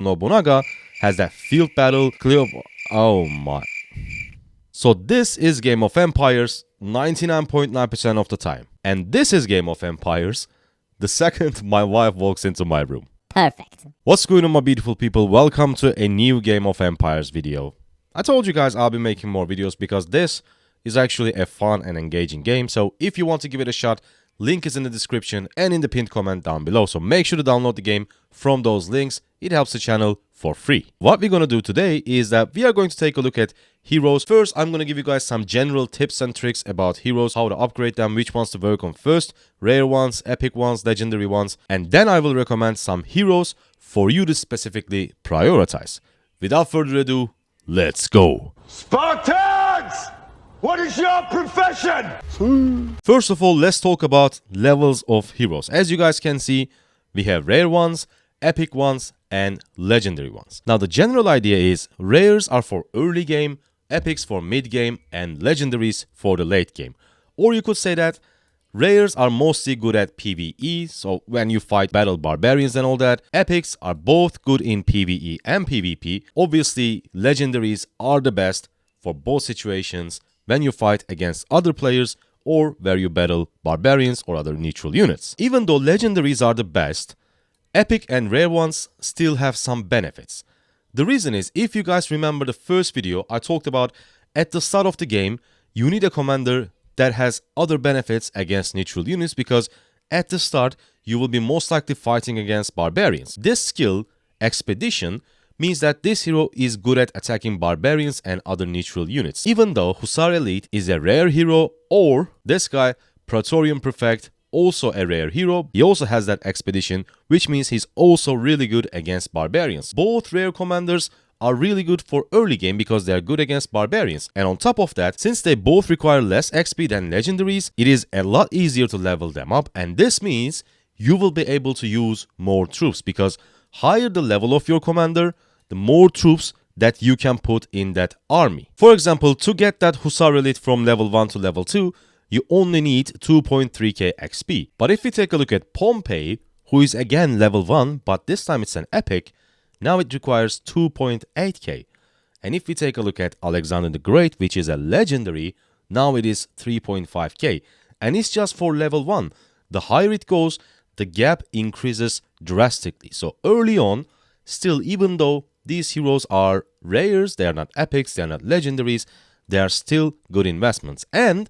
Nobunaga has that field battle, oh my. So this is Game of Empires 99.9% of the time. And this is Game of Empires the second my wife walks into my room. Perfect. What's going on, my beautiful people? Welcome to a new Game of Empires video. I told you guys I'll be making more videos because this is actually a fun and engaging game. So if you want to give it a shot, link is in the description and in the pinned comment down below. So make sure to download the game from those links. It helps the channel for free. What we're going to do today is that we are going to take a look at heroes. First, I'm going to give you guys some general tips and tricks about heroes, how to upgrade them, which ones to work on first, rare ones, epic ones, legendary ones, and then I will recommend some heroes for you to specifically prioritize. Without further ado, let's go. Spartans! What is your profession? First of all, let's talk about levels of heroes. As you guys can see, we have rare ones, epic ones, and legendary ones. Now, the general idea is rares are for early game, epics for mid game, and legendaries for the late game. Or you could say that rares are mostly good at PvE, so when you fight battle barbarians and all that. Epics are both good in PvE and PvP. Obviously, legendaries are the best for both situations when you fight against other players or where you battle barbarians or other neutral units. Even though legendaries are the best, epic and rare ones still have some benefits. The reason is, if you guys remember the first video, I talked about at the start of the game, you need a commander that has other benefits against neutral units because at the start, you will be most likely fighting against barbarians. This skill, Expedition, means that this hero is good at attacking barbarians and other neutral units. Even though Hussar Elite is a rare hero, or this guy, Praetorian Prefect, also a rare hero, he also has that Expedition, which means he's also really good against barbarians. Both rare commanders are really good for early game because they are good against barbarians. And on top of that, since they both require less XP than legendaries, it is a lot easier to level them up, and this means you will be able to use more troops because higher the level of your commander, the more troops that you can put in that army. For example, to get that Hussar Elite from level 1 to level 2, you only need 2.3k XP. But if we take a look at Pompey, who is again level 1, but this time it's an epic, now it requires 2.8k. And if we take a look at Alexander the Great, which is a legendary, now it is 3.5k. And it's just for level 1. The higher it goes, the gap increases drastically. So early on, still, even though these heroes are rares, they are not epics, they are not legendaries, they are still good investments. And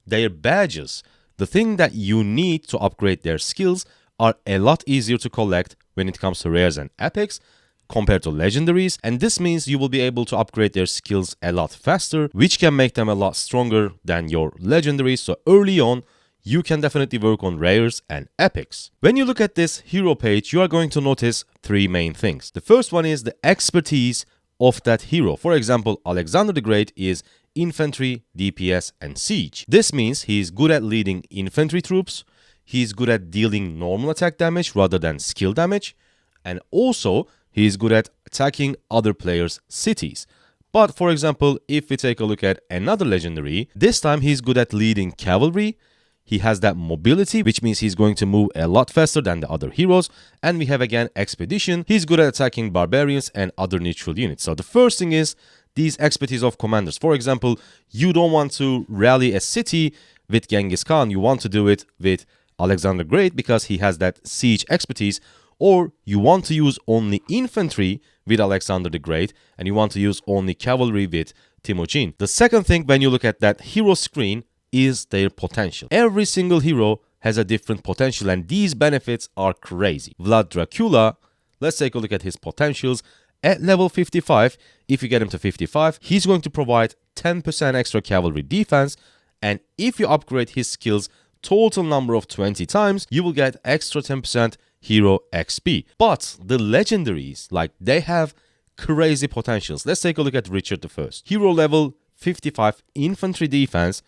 their badges, the thing that you need to upgrade their skills, are a lot easier to collect when it comes to rares and epics compared to legendaries, and this means you will be able to upgrade their skills a lot faster, which can make them a lot stronger than your legendaries. So early on, you can definitely work on rares and epics. When you look at this hero page, you are going to notice three main things. The first one is the expertise of that hero. For example, Alexander the Great is infantry, DPS, and siege. This means he is good at leading infantry troops, he is good at dealing normal attack damage rather than skill damage, and also he is good at attacking other players' cities. But for example, if we take a look at another legendary, this time he's good at leading cavalry. He has that mobility, which means he's going to move a lot faster than the other heroes. And we have again Expedition. He's good at attacking barbarians and other neutral units. So the first thing is these expertise of commanders. For example, you don't want to rally a city with Genghis Khan. You want to do it with Alexander the Great because he has that siege expertise. Or you want to use only infantry with Alexander the Great, and you want to use only cavalry with Temujin. The second thing when you look at that hero screen is their potential. Every single hero has a different potential, and these benefits are crazy. Vlad Dracula, let's take a look at his potentials. At level 55, if you get him to 55, he's going to provide 10% extra cavalry defense, and if you upgrade his skills total number of 20 times, you will get extra 10% hero XP. But the legendaries, like, they have crazy potentials. Let's take a look at Richard I. Hero level 55 infantry defense,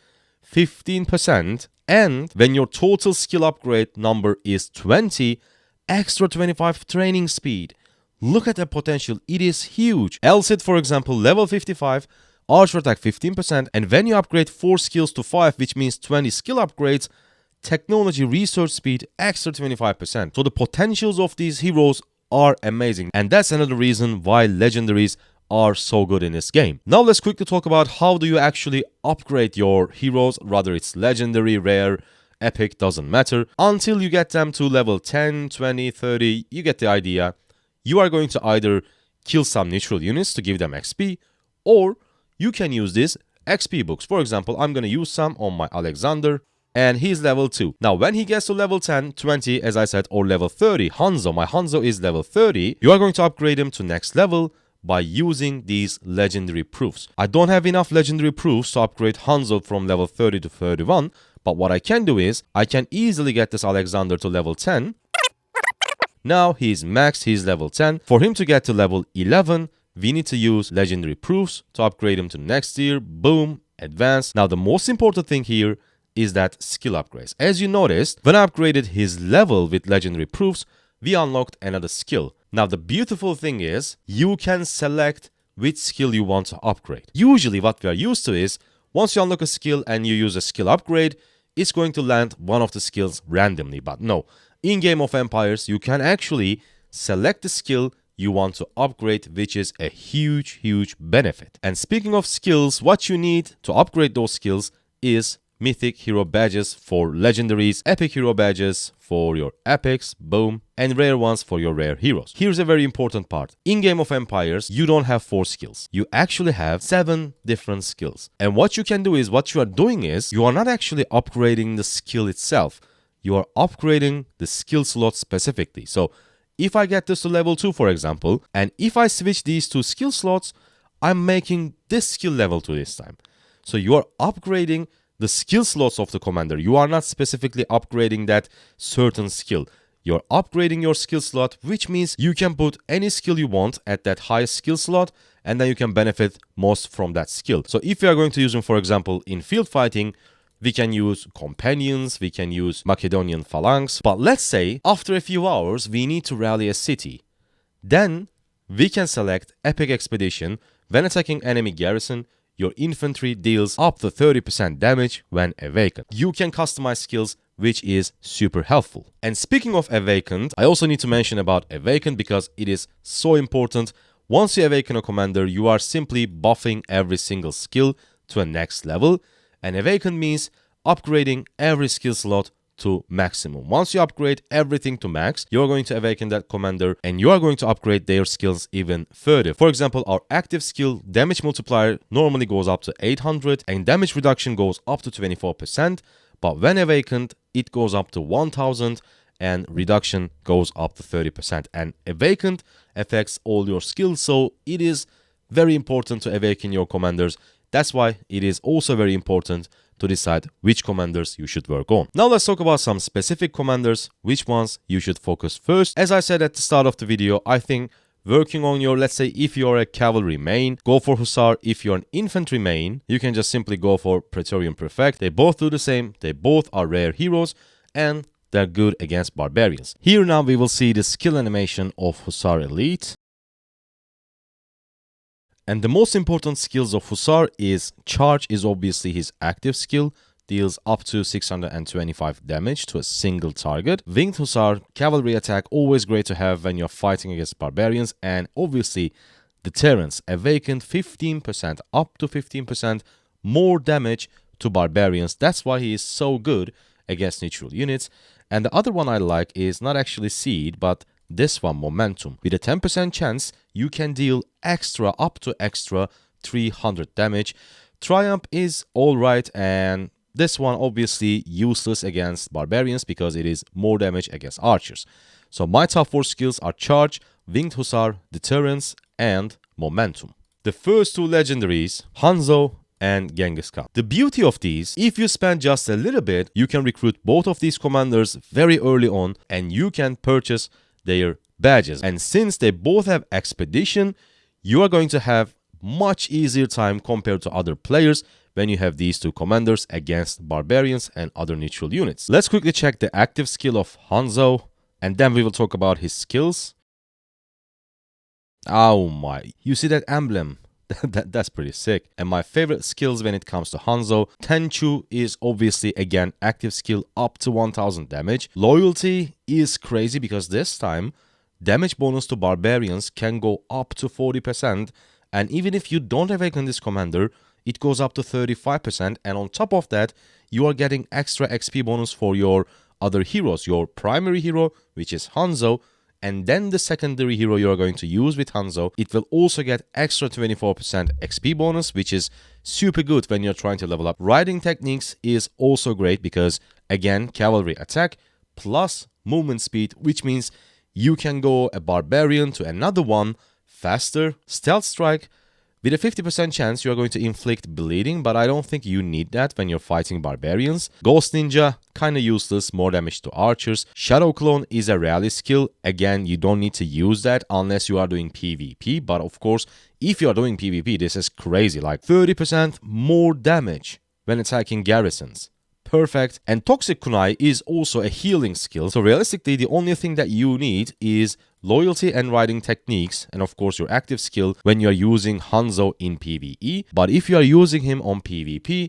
15%, and when your total skill upgrade number is 20, extra 25 training speed. Look at the potential, it is huge. Elcid, for example, level 55, archer attack 15%, and when you upgrade 4 skills to 5, which means 20 skill upgrades, technology research speed extra 25%. So the potentials of these heroes are amazing. And that's another reason why legendaries are so good in this game. Now let's quickly talk about how do you actually upgrade your heroes, rather it's legendary, rare, epic, doesn't matter, until you get them to level 10, 20, 30, you get the idea. You are going to either kill some neutral units to give them XP, or you can use these XP books. For example, I'm going to use some on my Alexander, and he's level 2. Now, when he gets to level 10, 20, as I said, or level 30, Hanzo, my Hanzo is level 30, you are going to upgrade him to next level by using these legendary proofs. I don't have enough legendary proofs to upgrade Hanzo from level 30 to 31, but what I can do is, I can easily get this Alexander to level 10. Now he's maxed, he's level 10. For him to get to level 11, we need to use legendary proofs to upgrade him to next tier. Boom, advanced. Now the most important thing here is that skill upgrades. As you noticed, when I upgraded his level with legendary proofs, we unlocked another skill. Now the beautiful thing is, you can select which skill you want to upgrade. Usually what we are used to is, once you unlock a skill and you use a skill upgrade, it's going to land one of the skills randomly. But no, in Game of Empires, you can actually select the skill you want to upgrade, which is a huge benefit. And speaking of skills, what you need to upgrade those skills is mythic hero badges for legendaries, epic hero badges for your epics, boom, and rare ones for your rare heroes. Here's a very important part. In Game of Empires, you don't have 4 skills. You actually have 7 different skills. And what you can do is, what you are doing is, you are not actually upgrading the skill itself. You are upgrading the skill slot specifically. So if I get this to level 2, for example, and if I switch these 2 skill slots, I'm making this skill level 2 this time. So you are upgrading the skill slots of the commander. You are not specifically upgrading that certain skill. You're upgrading your skill slot, which means you can put any skill you want at that highest skill slot, and then you can benefit most from that skill. So if you are going to use them, for example, in field fighting, we can use companions, we can use Macedonian phalanx. But let's say after a few hours, we need to rally a city. Then we can select Epic Expedition. When attacking enemy garrison, your infantry deals up to 30% damage when awakened. You can customize skills, which is super helpful. And speaking of awakened, I also need to mention about awakened because it is so important. Once you awaken a commander, you are simply buffing every single skill to a next level. And awakened means upgrading every skill slot to maximum. Once you upgrade everything to max, you're going to awaken that commander and you are going to upgrade their skills even further. For example, our active skill damage multiplier normally goes up to 800 and damage reduction goes up to 24%, but when awakened, it goes up to 1000 and reduction goes up to 30%. And awakened affects all your skills, so it is very important to awaken your commanders. That's why it is also very important to decide which commanders you should work on. Now let's talk about some specific commanders, which ones you should focus first. As I said at the start of the video, I think working on your, let's say if you're a cavalry main, go for Hussar. If you're an infantry main, you can just simply go for Praetorian Prefect. They both do the same, they both are rare heroes, and they're good against barbarians. Here now we will see the skill animation of Hussar Elite. And the most important skills of Hussar is Charge is obviously his active skill, deals up to 625 damage to a single target. Winged Hussar, cavalry attack, always great to have when you're fighting against barbarians. And obviously Deterrence, awakened 15%, up to 15% more damage to barbarians. That's why he is so good against neutral units. And the other one I like is not actually Seed, but this one, Momentum. With a 10% chance, you can deal extra, up to extra 300 damage. Triumph is alright, and this one obviously useless against barbarians because it is more damage against archers. So my top 4 skills are Charge, Winged Hussar, Deterrence, and Momentum. The first 2 legendaries, Hanzo and Genghis Khan. The beauty of these, if you spend just a little bit, you can recruit both of these commanders very early on and you can purchase their badges. And since they both have Expedition, you are going to have much easier time compared to other players when you have these 2 commanders against barbarians and other neutral units. Let's quickly check the active skill of Hanzo, and then we will talk about his skills. Oh my, you see that emblem? That's pretty sick. And my favorite skills when it comes to Hanzo, Tenchu is obviously again active skill up to 1000 damage. Loyalty is crazy because this time damage bonus to barbarians can go up to 40%, and even if you don't awaken this commander, it goes up to 35%, and on top of that, you are getting extra XP bonus for your other heroes, your primary hero, which is Hanzo, and then the secondary hero you are going to use with Hanzo. It will also get extra 24% XP bonus, which is super good when you're trying to level up. Riding techniques is also great because, again, cavalry attack plus movement speed, which means you can go a barbarian to another one faster. Stealth strike, with a 50% chance you are going to inflict bleeding, but I don't think you need that when you're fighting barbarians. Ghost Ninja, kinda useless, more damage to archers. Shadow Clone is a rally skill. Again, you don't need to use that unless you are doing PvP, but of course, if you are doing PvP, this is crazy, like 30% more damage when attacking garrisons. Perfect. And Toxic Kunai is also a healing skill, so realistically the only thing that you need is loyalty and riding techniques, and of course your active skill when you are using Hanzo in PvE. But if you are using him on PvP,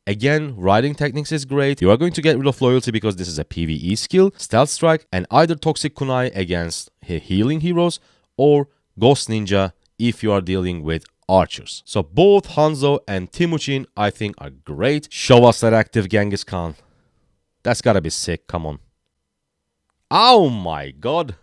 again, riding techniques is great. You are going to get rid of loyalty because this is a PvE skill, stealth strike, and either Toxic Kunai against healing heroes or Ghost Ninja if you are dealing with archers. So both Hanzo and Timuchin I think are great. Show us that active Genghis Khan. That's gotta be sick, come on. Oh my god.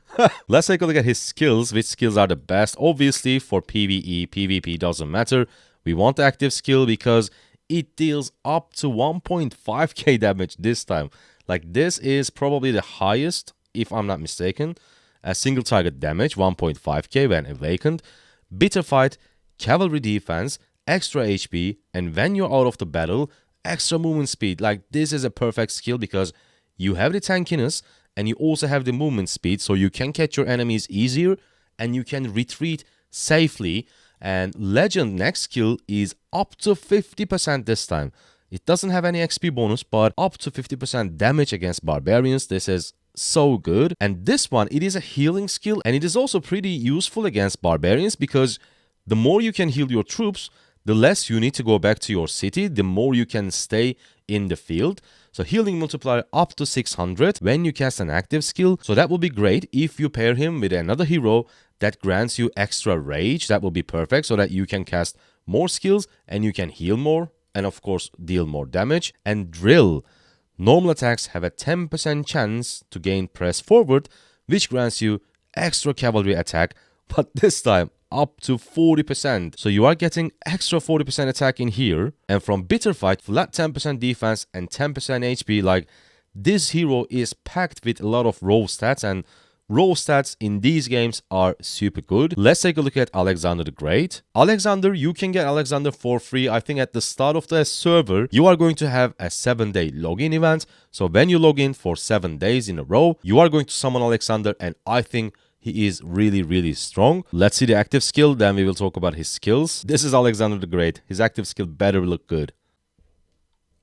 Let's take a look at his skills. Which skills are the best? Obviously for PvE, PvP doesn't matter. We want the active skill because it deals up to 1.5k damage this time. Like, this is probably the highest, if I'm not mistaken. A single target damage, 1.5k when awakened. Bitter fight, cavalry defense, extra HP, and when you're out of the battle, extra movement speed. Like, this is a perfect skill because you have the tankiness and you also have the movement speed, so you can catch your enemies easier and you can retreat safely. And Legend next skill is up to 50% this time. It doesn't have any XP bonus, but up to 50% damage against barbarians. This is so good. And this one, it is a healing skill, and it is also pretty useful against barbarians because the more you can heal your troops, the less you need to go back to your city, the more you can stay in the field. So healing multiplier up to 600 when you cast an active skill. So that will be great if you pair him with another hero that grants you extra rage. That will be perfect so that you can cast more skills and you can heal more and of course deal more damage. And drill. Normal attacks have a 10% chance to gain press forward, which grants you extra cavalry attack, but this time up to 40%. So you are getting extra 40% attack in here. And from Bitter Fight, flat 10% defense and 10% HP. Like, this hero is packed with a lot of raw stats, and raw stats in these games are super good. Let's take a look at Alexander the Great. Alexander, you can get Alexander for free. I think at the start of the server, you are going to have a 7-day login event. So when you log in for 7 days in a row, you are going to summon Alexander, and I think he is really, really strong. Let's see the active skill, then we will talk about his skills. This is Alexander the Great. His active skill better look good.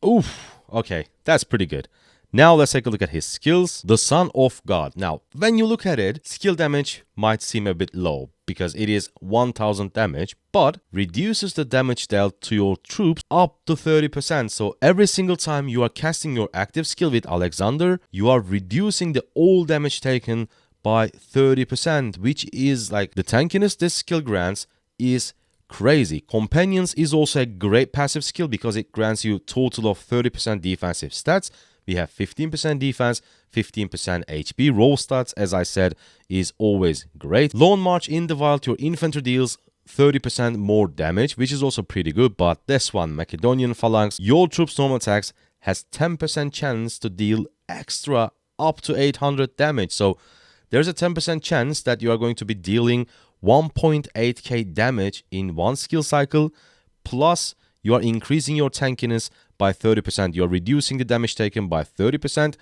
Oof, okay, that's pretty good. Now let's take a look at his skills. The Son of God. Now, when you look at it, skill damage might seem a bit low because it is 1000 damage, but reduces the damage dealt to your troops up to 30%. So every single time you are casting your active skill with Alexander, you are reducing the all damage taken by 30%, which is like the tankiness this skill grants is crazy. Companions is also a great passive skill because it grants you total of 30% defensive stats. We have 15% defense, 15% HP. Raw stats, as I said, is always great. Lone March in the Wild, your infantry deals 30% more damage, which is also pretty good. But this one, Macedonian Phalanx, your troops' normal attacks has 10% chance to deal extra up to 800 damage. So there's a 10% chance that you are going to be dealing 1.8k damage in one skill cycle, plus you are increasing your tankiness by 30%. You are reducing the damage taken by 30%,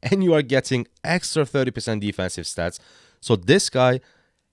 and you are getting extra 30% defensive stats. So this guy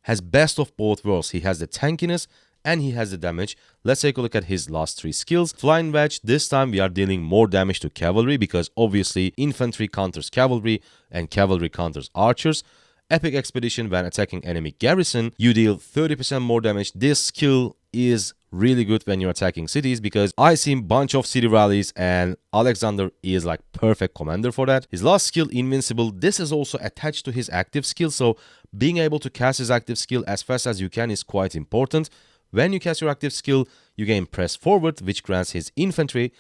has best of both worlds. He has the tankiness and he has the damage. Let's take a look at his last 3 skills. Flying Wedge, this time we are dealing more damage to cavalry because obviously infantry counters cavalry and cavalry counters archers. Epic Expedition, when attacking enemy garrison, you deal 30% more damage. This skill is really good when you're attacking cities, because I seen bunch of city rallies and Alexander is like perfect commander for that. His last skill, Invincible, this is also attached to his active skill, so being able to cast his active skill as fast as you can is quite important. When you cast your active skill, you gain Press Forward, which grants his infantry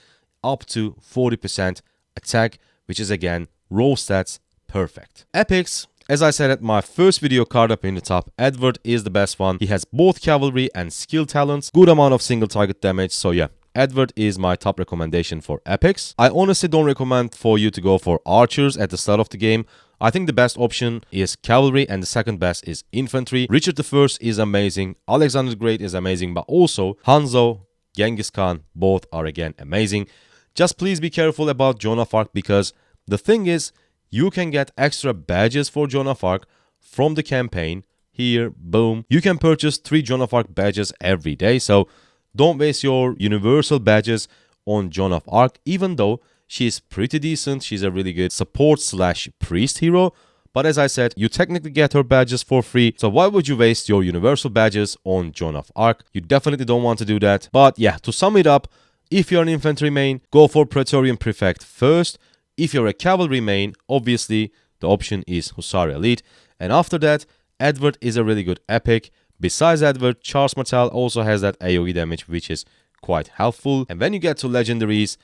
up to 40% attack, which is again raw stats perfect. Epics, as I said at my first video, card up in the top, Edward is the best one. He has both cavalry and skill talents, good amount of single target damage, so yeah, Edward is my top recommendation for epics. I honestly don't recommend for you to go for archers at the start of the game. I think the best option is cavalry and the second best is infantry. Richard I is amazing, Alexander the Great is amazing, but also Hanzo, Genghis Khan, both are again amazing. Just please be careful about Joan of Arc, because the thing is, you can get extra badges for Joan of Arc from the campaign. Here, boom. You can purchase 3 Joan of Arc badges every day, so don't waste your universal badges on Joan of Arc, even though she's pretty decent. She's a really good support / priest hero. But as I said, you technically get her badges for free. So why would you waste your universal badges on Joan of Arc? You definitely don't want to do that. But yeah, to sum it up, if you're an infantry main, go for Praetorian Prefect first. If you're a cavalry main, obviously the option is Hussar Elite. And after that, Edward is a really good epic. Besides Edward, Charles Martel also has that AoE damage, which is quite helpful. And when you get to legendaries,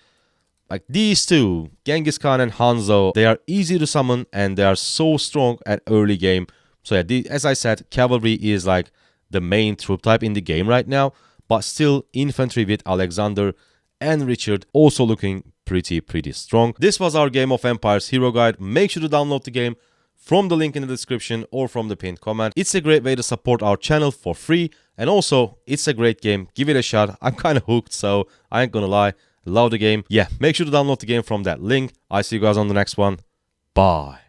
like these two, Genghis Khan and Hanzo, they are easy to summon and they are so strong at early game. So yeah, as I said, cavalry is like the main troop type in the game right now. But still, infantry with Alexander and Richard also looking pretty strong. This was our Game of Empires hero guide. Make sure to download the game from the link in the description or from the pinned comment. It's a great way to support our channel for free, and also it's a great game. Give it a shot. I'm kind of hooked, so I ain't gonna lie. Love the game. Yeah, make sure to download the game from that link. I see you guys on the next one. Bye.